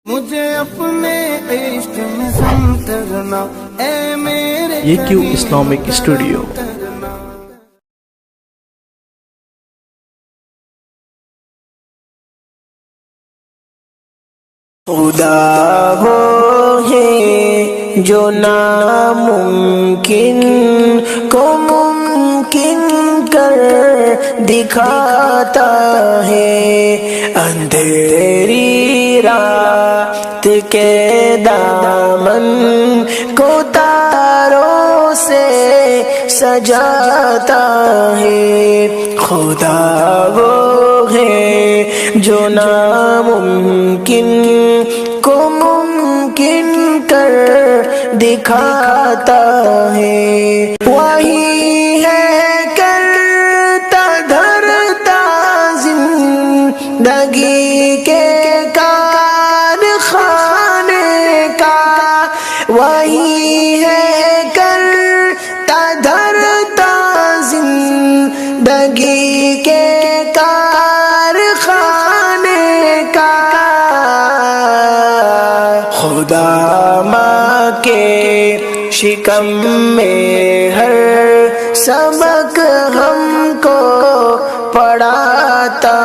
مجھے اپنے عشق میں سنترنا اے میرے یہ کیوں اسلامک اسٹوڈیو۔ خدا وہ ہے جو ناممکن کو ممکن کر دکھاتا ہے، اندھیری رات کے دامن کو تاروں سے سجاتا ہے۔ خدا وہ ہے جو ناممکن کو ممکن کر دکھاتا ہے، وہی ہے کرتا دھرتا زندگی کے کارخانے کا، وہی ہے کرتا دھرتا زندگی کے خدا ماں کے شکم میں ہر سبق ہم کو پڑھاتا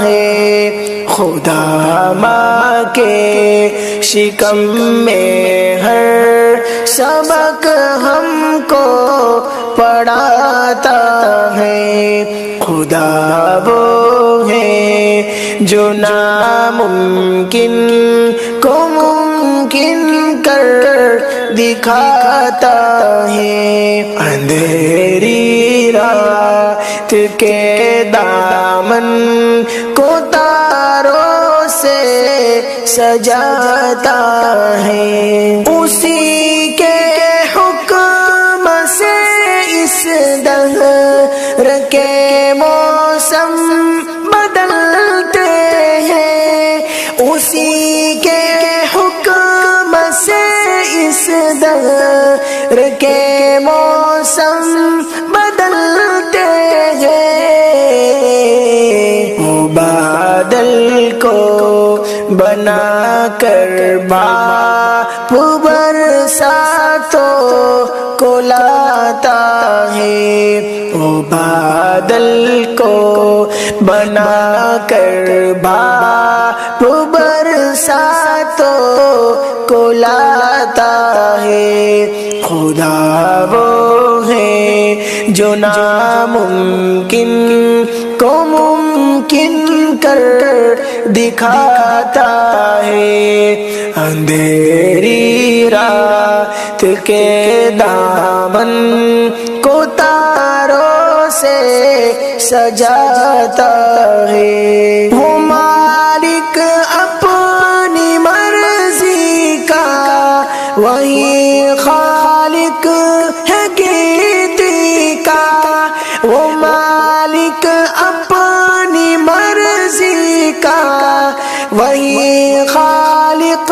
ہے، خدا ماں کے شکم میں ہر سبق ہم کو پڑھاتا ہے۔ خدا وہ ہے جو ناممکن کو ممکن کر دکھاتا ہے، اندھیری رات کے دامن کو تاروں سے سجاتا ہے، اسی کے حکم سے اس دہر کے موسم بدلتے ہیں، اسی کے حکم سے اس دہر کے موسم بدلتے ہیں، وہ بادل کو بنا کر بھاپ برساتوں کو لاتا ہے، وہ بادل کو بنا کر بھاپ برساتوں کو لاتا ہے۔ خدا وہ ہے جو ناممکن کو ممکن کر دکھاتا ہے، اندھیری رات کے دامن کو تاروں سے سجاتا ہے، وہ مالک اپنی مرضی کا، وہی خالق ہے گیتی کا، وہ مالک اپنی مرضی کا، وہی خالق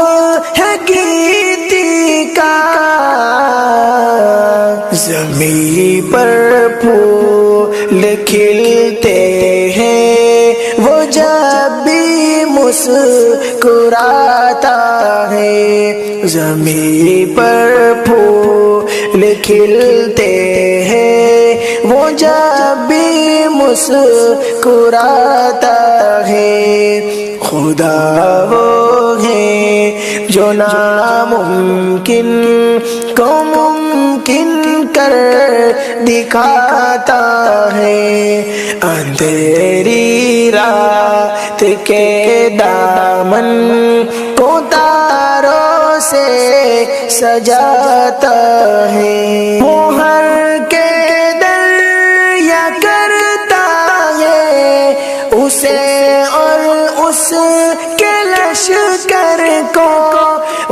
ہے گیتی کا، زمین پر پھول کھلتے ہیں وہ جب بھی مسکراتا ہے، زمین پر پھول کھلتے ہیں وہ جب بھی مسکراتا ہے، خدا وہ ہے جو ناممکن کو ممکن کر دکھاتا ہے، اندھیری رات کے دامن کو تاروں سے سجاتا ہے، وہ ہر کے دریا کرتا ہے اسے اور اس کے لشکر کو،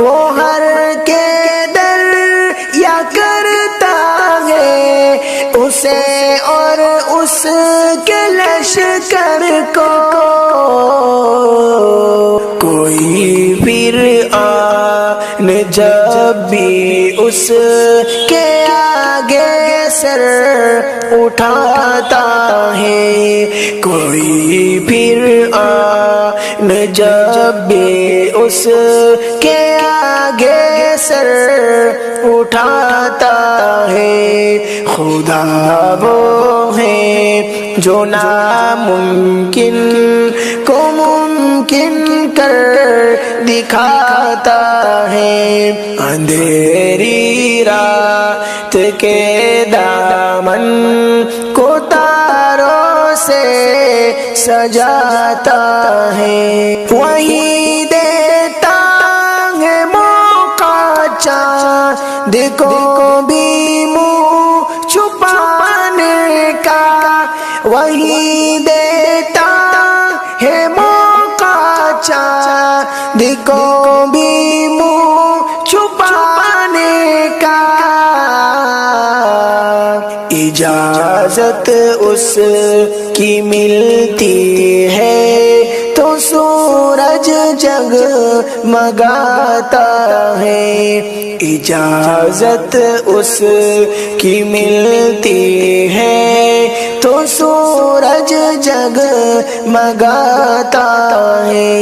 وہ ہر کے دریا کرتا ہے اسے اور اس کے لشکر کو، کوئی پھر آن جب بھی اس کے آگے سر اٹھاتا ہے، کوئی پھر آن جب بھی اس کے آگے سر اٹھاتا ہے، خدا وہ ہے جو ناممکن کو ممکن کر دکھاتا ہے، اندھیری رات کے دامن کو تاروں سے سجاتا ہے، وہی دیتا ہے موقع چاند کو بھی منہ چھپانے کا، وہی دیتا ہے موقع چاند کو بھی منہ چھپانے کا، اجازت اس کی ملتی ہے تو سورج جگمگاتا ہے، اجازت اس کی ملتی ہے تو سورج جگمگاتا ہے،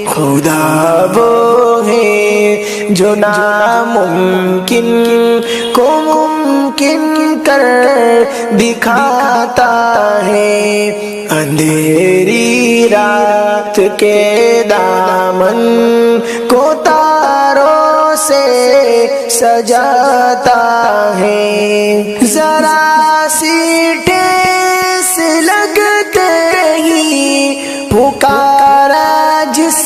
خدا وہ ہے جو ناممکن کو ممکن کر دکھاتا ہے، اندھیری رات کے دامن کو تاروں سے سجاتا ہے، ذرا سی ٹھیس لگتے ہی پکارا جس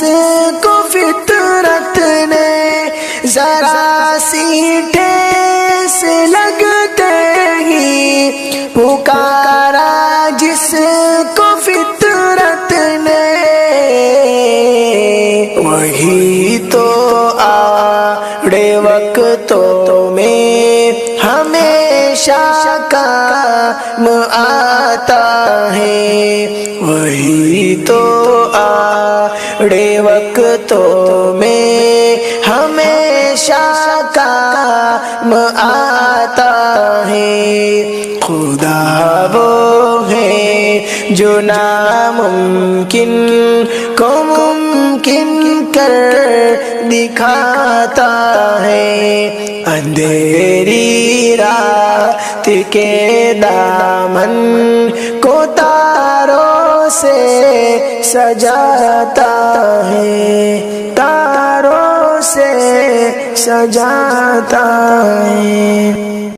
کو فطرت نے، ذرا سی ٹھیس لگتے ہی پکارا جس کو فطرت نے، وہی تو آڑے وقتوں میں ہمیشہ کام آتا ہے، وہی تو آڑے وقتوں میں ہمیشہ کام آتا ہے، خدا وہ ہے جو ناممکن کو ممکن کر دکھاتا ہے، اندھیری رات کے دامن کو تاروں سے سجاتا ہے، تاروں سے سجاتا ہے۔